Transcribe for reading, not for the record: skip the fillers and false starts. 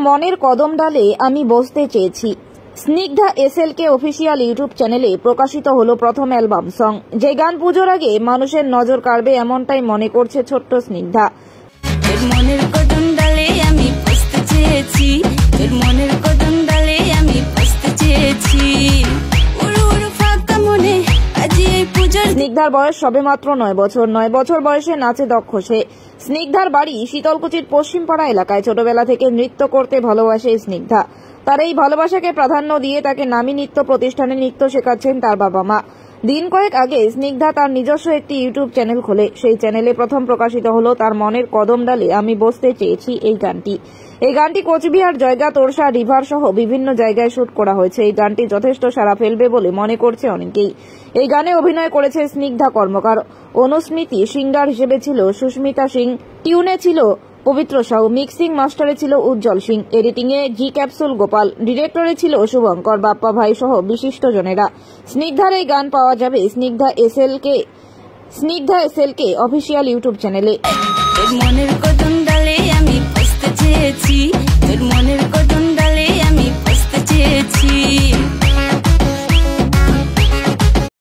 মনের কদম ডালে আমি বসতে চেয়েছি। স্নিগ্ধা এসএল কে অফিসিয়াল ইউটিউব চ্যানেলে প্রকাশিত হলো প্রথম অ্যালবাম সং, যে গান পুজোর আগে মানুষের নজর কাড়বে এমনটাই মনে করছে ছোট্ট স্নিগ্ধা। মনের কদম ডালে আমি বসতে চেয়েছি, মনের কদম ডালে আমি বসতে চেয়েছি। স্নিগ্ধার বয়স সবেমাত্র 9 বছর। 9 বছর বয়সে নাচে দক্ষ সে। স্নিগ্ধার বাড়ি শীতলকুচির পশ্চিমপাড়া এলাকায়। ছোটবেলা থেকে নৃত্য করতে ভালোবাসে স্নিগ্ধা। তার এই ভালোবাসাকে প্রাধান্য দিয়ে তাকে নামী নৃত্য প্রতিষ্ঠানে নৃত্য শেখাচ্ছেন তার বাবা মা। দিন কয়েক আগে স্নিগ্ধা তার নিজস্ব একটি ইউটিউব চ্যানেল খোলে। সেই চ্যানেলে প্রথম প্রকাশিত হলো তার মনের কদম ডালে আমি বসতে চেয়েছি এই গানটি। এই গানটি কোচবিহার, জয়গা, তোরসা, রিভার সহ বিভিন্ন জায়গায় শুট করা হয়েছে। এই গানটি যথেষ্ট সাড়া ফেলবে বলে মনে করছে অনেকেই। এই গানে অভিনয় করেছে স্নিগ্ধা কর্মকার। অনুস্মৃতি সিঙ্গার হিসেবে ছিল সুস্মিতা সিং, টিউনে ছিল পবিত্র সাউ, মিক্সিং মাস্টারে ছিল উজ্জ্বল সিং, এডিটিং এ জি ক্যাপসুল গোপাল, ডিরেক্টরে ছিল শুভঙ্কর, বাপ্পা ভাই সহ বিশিষ্ট জনেরা। স্নিগ্ধার এই গান পাওয়া যাবে স্নিগ্ধা এসএল কে অফিসিয়াল ইউটিউব চ্যানেলে। মনের কদম